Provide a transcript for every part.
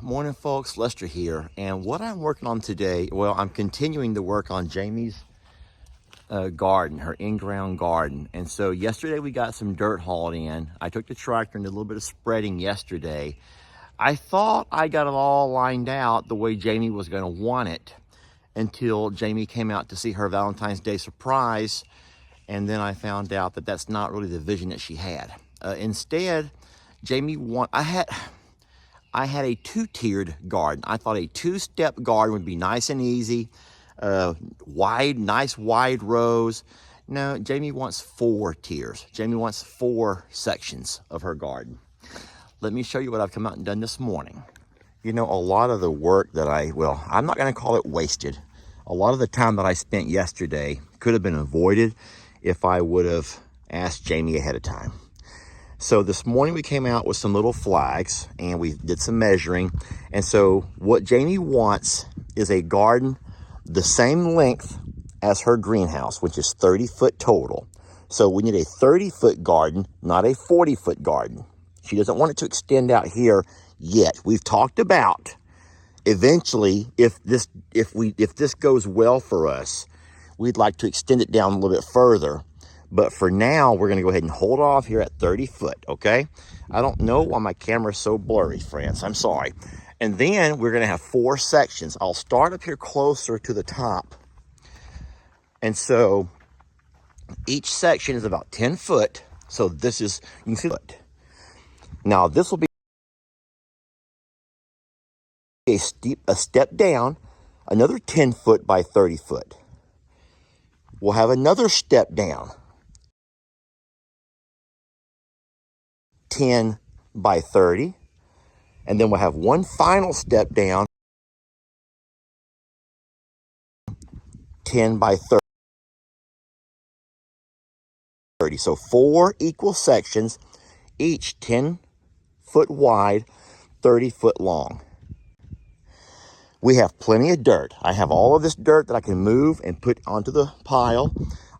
Morning folks, Lester here, and what I'm working on today, well, I'm continuing to work on Jamie's garden, her in-ground garden. And so yesterday we got some dirt hauled in. I took the tractor and did a little bit of spreading yesterday. I thought I got it all lined out the way Jamie was going to want it until Jamie came out to see her Valentine's Day surprise, and then I found out that that's not really the vision that she had. Instead, I had a two-tiered garden. I thought a two-step garden would be nice and easy, nice wide rows. No, Jamie wants 4 tiers. Jamie wants 4 sections of her garden. Let me show you what I've come out and done this morning. You know, a lot of the work that I'm not gonna call it wasted. A lot of the time that I spent yesterday could have been avoided if I would have asked Jamie ahead of time. So this morning we came out with some little flags and we did some measuring. And so what Jamie wants is a garden the same length as her greenhouse, which is 30 foot total. So we need a 30-foot garden, not a 40-foot garden. She doesn't want it to extend out here yet. We've talked about eventually, if this goes well for us, we'd like to extend it down a little bit further. But for now, we're gonna go ahead and hold off here at 30 foot, okay? I don't know why my camera's so blurry, friends, I'm sorry. And then we're gonna have 4 sections. I'll start up here closer to the top. And so each section is about 10 foot. So this is, you can see it. Now this will be a step down, another 10 foot by 30 foot. We'll have another step down, 10 by 30, and then we'll have one final step down, 10 by 30. So 4 equal sections, each 10 foot wide, 30 foot long. We have plenty of dirt. I have all of this dirt that I can move and put onto the pile.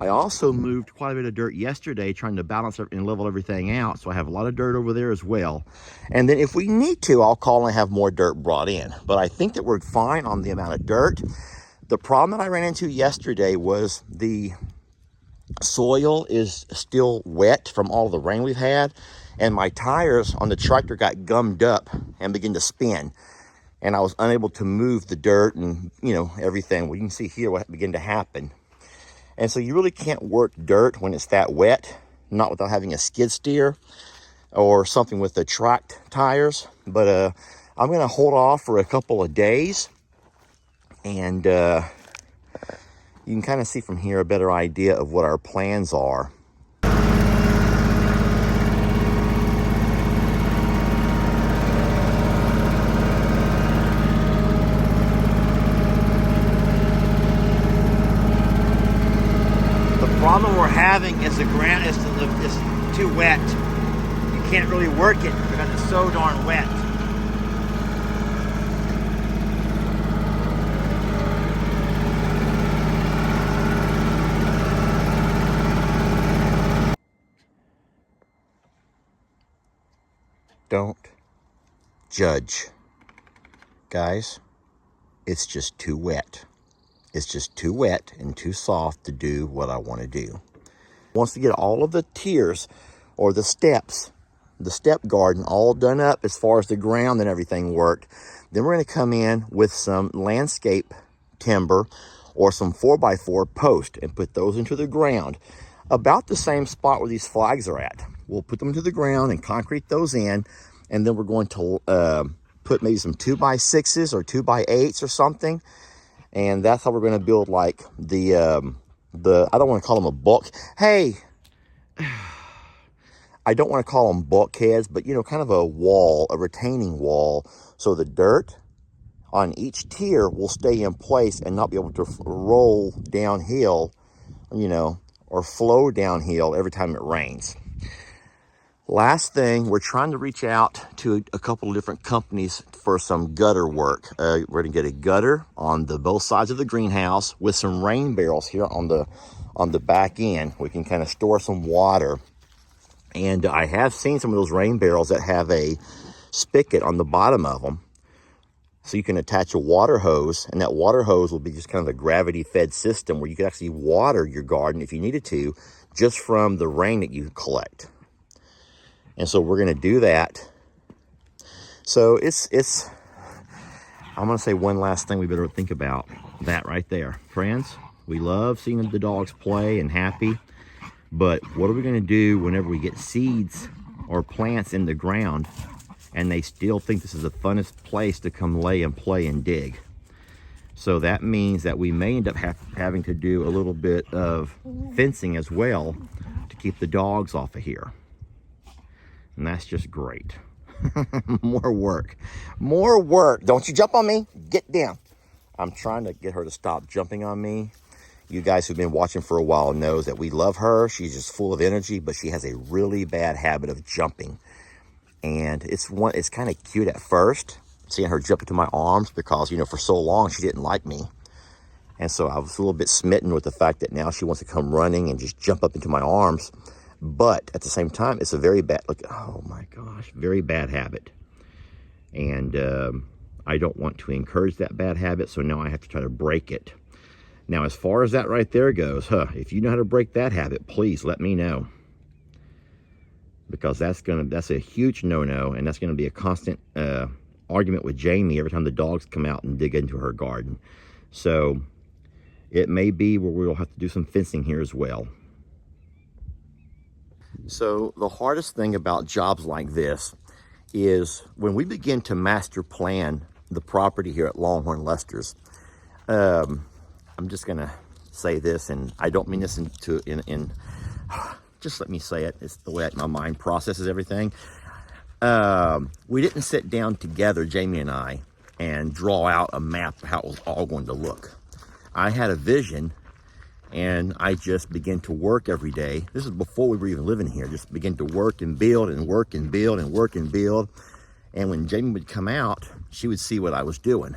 I also moved quite a bit of dirt yesterday trying to balance and level everything out. So I have a lot of dirt over there as well. And then if we need to, I'll call and have more dirt brought in. But I think that we're fine on the amount of dirt. The problem that I ran into yesterday was the soil is still wet from all the rain we've had. And my tires on the tractor got gummed up and began to spin. And I was unable to move the dirt and, you know, everything. Well, you can see here what began to happen. And so you really can't work dirt when it's that wet, not without having a skid steer or something with the tracked tires. But I'm going to hold off for a couple of days. And you can kind of see from here a better idea of what our plans are. The problem we're having is the ground is too wet. You can't really work it because it's so darn wet. Don't judge, guys. It's just too wet. It's just too wet and too soft to do what I want to do. Once we get all of the tiers or the steps, the step garden all done up as far as the ground and everything worked, then we're going to come in with some landscape timber or some 4x4 post and put those into the ground about the same spot where these flags are at. We'll put them into the ground and concrete those in, and then we're going to put maybe some 2x6s or 2x8s or something. And that's how we're going to build like the I don't want to call them a bulk. Hey, I don't want to call them bulkheads, but, you know, kind of a wall, a retaining wall. So the dirt on each tier will stay in place and not be able to roll downhill, you know, or flow downhill every time it rains. Last thing, we're trying to reach out to a couple of different companies for some gutter work. We're going to get a gutter on both sides of the greenhouse with some rain barrels here on the back end. We can kind of store some water. And I have seen some of those rain barrels that have a spigot on the bottom of them. So you can attach a water hose, and that water hose will be just kind of a gravity-fed system where you could actually water your garden if you needed to, just from the rain that you collect. And so we're going to do that. So I'm going to say one last thing we better think about. That right there. Friends, we love seeing the dogs play and happy. But what are we going to do whenever we get seeds or plants in the ground and they still think this is the funnest place to come lay and play and dig? So that means that we may end up having to do a little bit of fencing as well to keep the dogs off of here. And that's just great. More work. More work. Don't you jump on me. Get down. I'm trying to get her to stop jumping on me. You guys who've been watching for a while knows that we love her. She's just full of energy, but she has a really bad habit of jumping. And it's kind of cute at first, seeing her jump into my arms because, you know, for so long she didn't like me. And so I was a little bit smitten with the fact that now she wants to come running and just jump up into my arms. But at the same time, it's a very bad, look, oh my gosh, very bad habit. And I don't want to encourage that bad habit, so now I have to try to break it. Now, as far as that right there goes, if you know how to break that habit, please let me know. Because that's a huge no-no, and that's gonna be a constant argument with Jamie every time the dogs come out and dig into her garden. So it may be where we'll have to do some fencing here as well. So the hardest thing about jobs like this is when we begin to master plan the property here at Longhorn Lester's. I'm just gonna say this, and I don't mean this just let me say it. It's the way my mind processes everything. We didn't sit down together, Jamie and I, and draw out a map of how it was all going to look. I had a vision, and I just began to work every day. This is before we were even living here. Just begin to work and build and work and build and work and build. And when Jamie would come out, she would see what I was doing.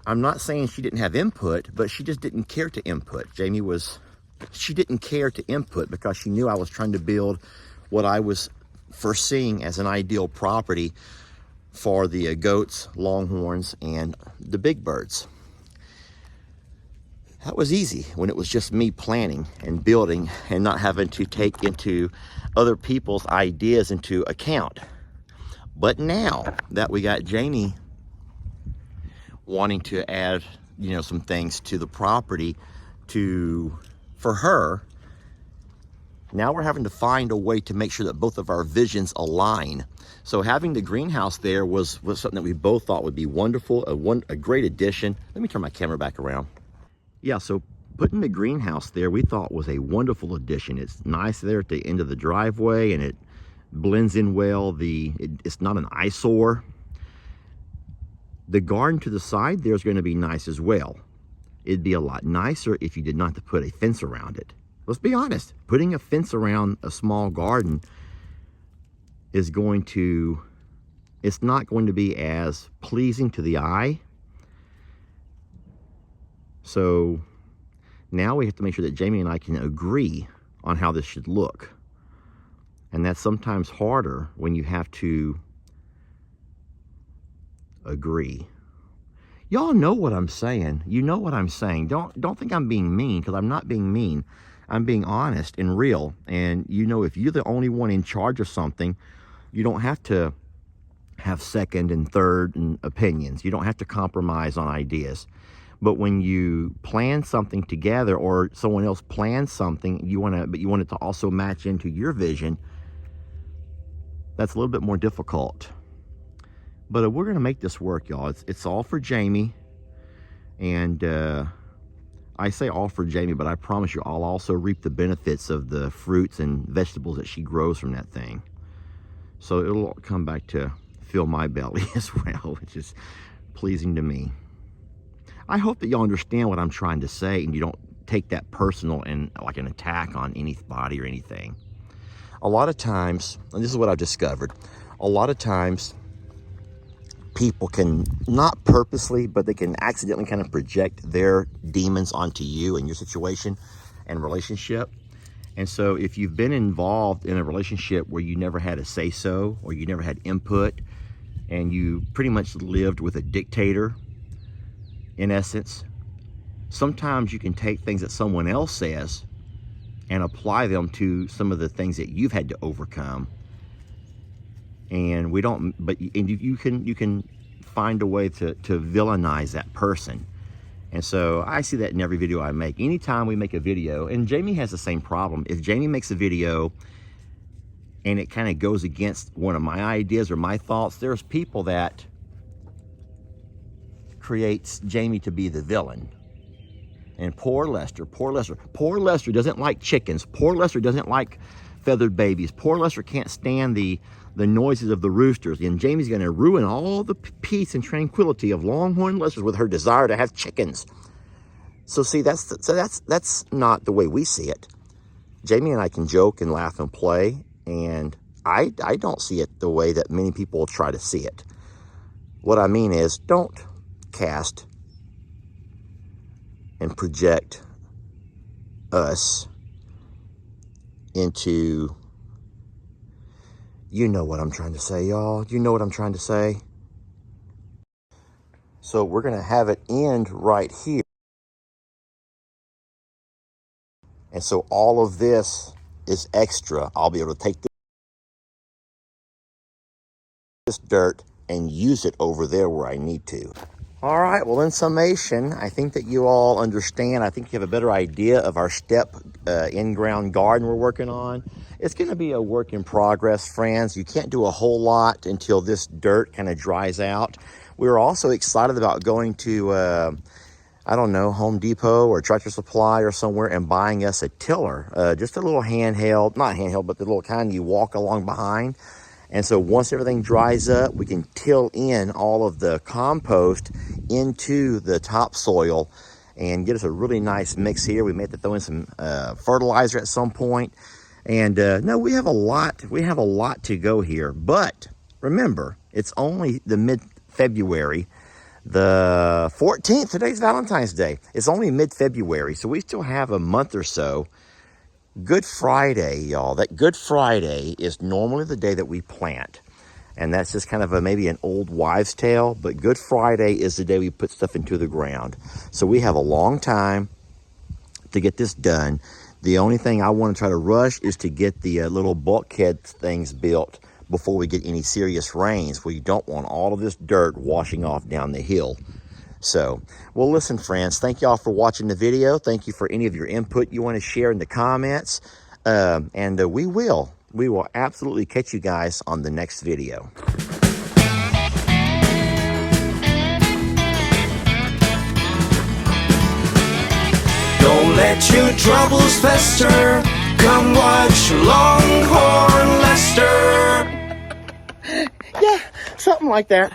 I'm not saying she didn't have input, but she just didn't care to input. Jamie was she didn't care to input because she knew I was trying to build what I was foreseeing as an ideal property for the goats, longhorns, and the big birds. That was easy when it was just me planning and building and not having to take into other people's ideas into account. But now that we got Jamie wanting to add, some things to the property for her, now we're having to find a way to make sure that both of our visions align. So having the greenhouse there was something that we both thought would be wonderful, a great addition. Let me turn my camera back around. Yeah, so putting the greenhouse there we thought was a wonderful addition. It's nice there at the end of the driveway, and it blends in well. It's not an eyesore. The garden to the side there is going to be nice as well. It'd be a lot nicer if you did not have to put a fence around it. Let's be honest, putting a fence around a small garden it's not going to be as pleasing to the eye. So now we have to make sure that Jamie and I can agree on how this should look. And that's sometimes harder when you have to agree. Y'all know what I'm saying. You know what I'm saying. Don't think I'm being mean, because I'm not being mean. I'm being honest and real. And if you're the only one in charge of something, you don't have to have second and third and opinions. You don't have to compromise on ideas. But when you plan something together, or someone else plans something, but you want it to also match into your vision, that's a little bit more difficult. But we're going to make this work, y'all. It's all for Jamie. And I say all for Jamie, but I promise you I'll also reap the benefits of the fruits and vegetables that she grows from that thing. So it'll come back to fill my belly as well, which is pleasing to me. I hope that y'all understand what I'm trying to say, and you don't take that personal and like an attack on anybody or anything. A lot of times, and this is what I've discovered, a lot of times people can, not purposely, but they can accidentally kind of project their demons onto you and your situation and relationship. And so if you've been involved in a relationship where you never had a say-so, or you never had input, and you pretty much lived with a dictator, in essence, sometimes you can take things that someone else says and apply them to some of the things that you've had to overcome. And you can find a way to villainize that person. And so I see that in every video I make. Anytime we make a video, and Jamie has the same problem. If Jamie makes a video and it kind of goes against one of my ideas or my thoughts, there's people that creates Jamie to be the villain. And poor Lester doesn't like chickens. Poor Lester doesn't like feathered babies. Poor Lester can't stand the noises of the roosters. And Jamie's going to ruin all the peace and tranquility of Longhorn Lesters with her desire to have chickens. So see, that's not the way we see it. Jamie and I can joke and laugh and play, and I don't see it the way that many people try to see it. What I mean is, don't cast and project us into, you know what I'm trying to say, y'all. You know what I'm trying to say. So we're going to have it end right here. And so all of this is extra. I'll be able to take this dirt and use it over there where I need to. All right, well, in summation, I think that you all understand. I think you have a better idea of our step in-ground garden we're working on. It's going to be a work in progress, friends. You can't do a whole lot until this dirt kind of dries out. We're also excited about going to, I don't know, Home Depot or Tractor Supply or somewhere and buying us a tiller. Just a little handheld, not handheld, but the little kind you walk along behind. And so once everything dries up, we can till in all of the compost into the topsoil and get us a really nice mix here. We may have to throw in some fertilizer at some point. And no, we have a lot to go here. But remember, it's only the mid-February. the 14th. Today's Valentine's Day. It's only mid-February, so we still have a month or so. Good Friday, y'all. That Good Friday is normally the day that we plant. And that's just kind of maybe an old wives' tale, but Good Friday is the day we put stuff into the ground. So we have a long time to get this done. The only thing I want to try to rush is to get the little bulkhead things built before we get any serious rains. We don't want all of this dirt washing off down the hill. So, well, listen, friends, thank y'all for watching the video. Thank you for any of your input you want to share in the comments. We will absolutely catch you guys on the next video. Don't let your troubles fester. Come watch Longhorn Lester. Yeah, something like that.